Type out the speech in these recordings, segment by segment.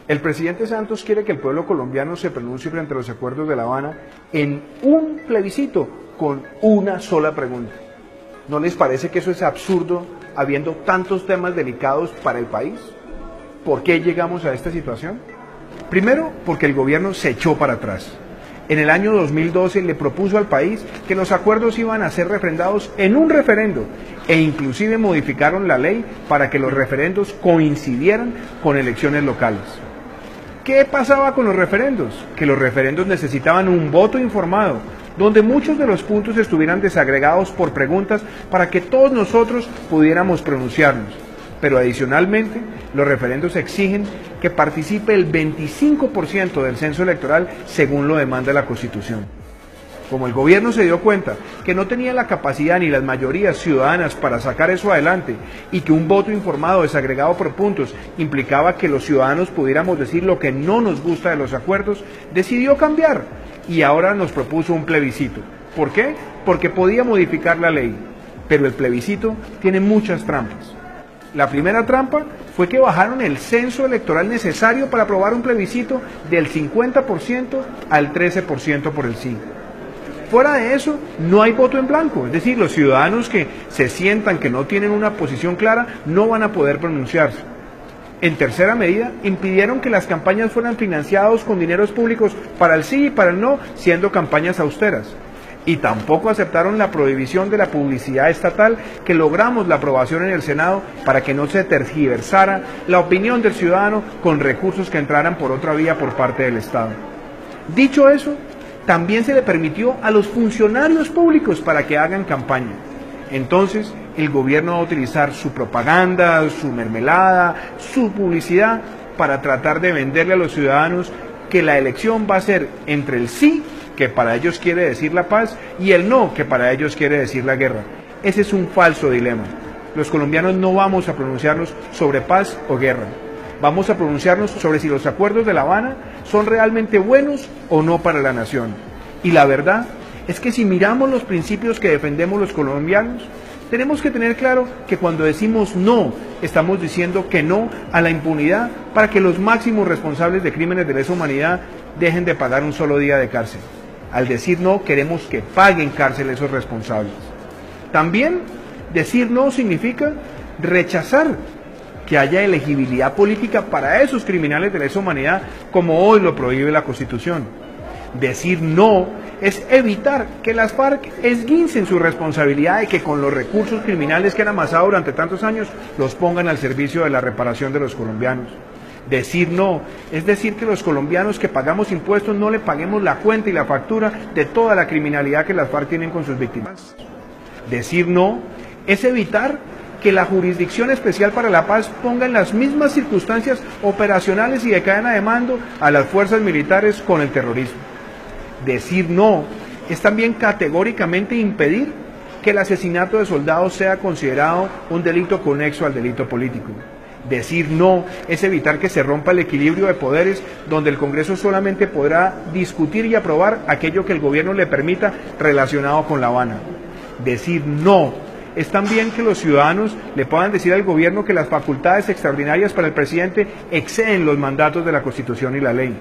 El presidente Santos quiere que el pueblo colombiano se pronuncie frente a los acuerdos de La Habana en un plebiscito con una sola pregunta. ¿No les parece que eso es absurdo habiendo tantos temas delicados para el país? ¿Por qué llegamos a esta situación? Primero, porque el gobierno se echó para atrás. En el año 2012 le propuso al país que los acuerdos iban a ser refrendados en un referendo e inclusive modificaron la ley para que los referendos coincidieran con elecciones locales. ¿Qué pasaba con los referendos? Que los referendos necesitaban un voto informado, donde muchos de los puntos estuvieran desagregados por preguntas para que todos nosotros pudiéramos pronunciarnos. Pero adicionalmente, los referendos exigen que participe el 25% del censo electoral según lo demanda la Constitución. Como el gobierno se dio cuenta que no tenía la capacidad ni las mayorías ciudadanas para sacar eso adelante y que un voto informado desagregado por puntos implicaba que los ciudadanos pudiéramos decir lo que no nos gusta de los acuerdos, decidió cambiar y ahora nos propuso un plebiscito. ¿Por qué? Porque podía modificar la ley, pero el plebiscito tiene muchas trampas. La primera trampa fue que bajaron el censo electoral necesario para aprobar un plebiscito del 50% al 13% por el sí. Fuera de eso, no hay voto en blanco, es decir, los ciudadanos que se sientan que no tienen una posición clara no van a poder pronunciarse. En tercera medida, impidieron que las campañas fueran financiadas con dineros públicos para el sí y para el no, siendo campañas austeras. Y tampoco aceptaron la prohibición de la publicidad estatal que logramos la aprobación en el Senado para que no se tergiversara la opinión del ciudadano con recursos que entraran por otra vía por parte del Estado. Dicho eso, también se le permitió a los funcionarios públicos para que hagan campaña. Entonces, el gobierno va a utilizar su propaganda, su mermelada, su publicidad para tratar de venderle a los ciudadanos que la elección va a ser entre el sí, que para ellos quiere decir la paz, y el no, que para ellos quiere decir la guerra. Ese es un falso dilema. Los colombianos no vamos a pronunciarnos sobre paz o guerra. Vamos a pronunciarnos sobre si los acuerdos de La Habana son realmente buenos o no para la nación. Y la verdad es que si miramos los principios que defendemos los colombianos, tenemos que tener claro que cuando decimos no, estamos diciendo que no a la impunidad para que los máximos responsables de crímenes de lesa humanidad dejen de pagar un solo día de cárcel. Al decir no, queremos que paguen cárcel esos responsables. También decir no significa rechazar que haya elegibilidad política para esos criminales de lesa humanidad, como hoy lo prohíbe la Constitución. Decir no es evitar que las FARC esguincen su responsabilidad y que con los recursos criminales que han amasado durante tantos años los pongan al servicio de la reparación de los colombianos. Decir no es decir que los colombianos que pagamos impuestos no le paguemos la cuenta y la factura de toda la criminalidad que las FARC tienen con sus víctimas. Decir no es evitar que la Jurisdicción Especial para la Paz ponga en las mismas circunstancias operacionales y de cadena de mando a las fuerzas militares con el terrorismo. Decir no es también categóricamente impedir que el asesinato de soldados sea considerado un delito conexo al delito político. Decir no es evitar que se rompa el equilibrio de poderes donde el Congreso solamente podrá discutir y aprobar aquello que el gobierno le permita relacionado con La Habana. Decir no es también que los ciudadanos le puedan decir al gobierno que las facultades extraordinarias para el presidente exceden los mandatos de la Constitución y la ley.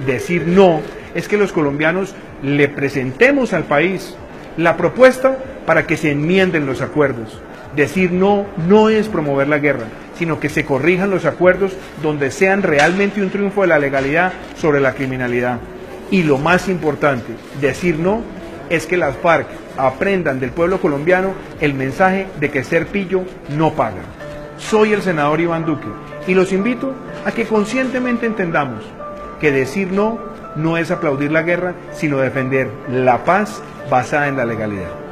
Decir no es que los colombianos le presentemos al país la propuesta para que se enmienden los acuerdos. Decir no no es promover la guerra, sino que se corrijan los acuerdos donde sean realmente un triunfo de la legalidad sobre la criminalidad. Y lo más importante, decir no es que las FARC aprendan del pueblo colombiano el mensaje de que ser pillo no paga. Soy el senador Iván Duque y los invito a que conscientemente entendamos que decir no no es aplaudir la guerra, sino defender la paz basada en la legalidad.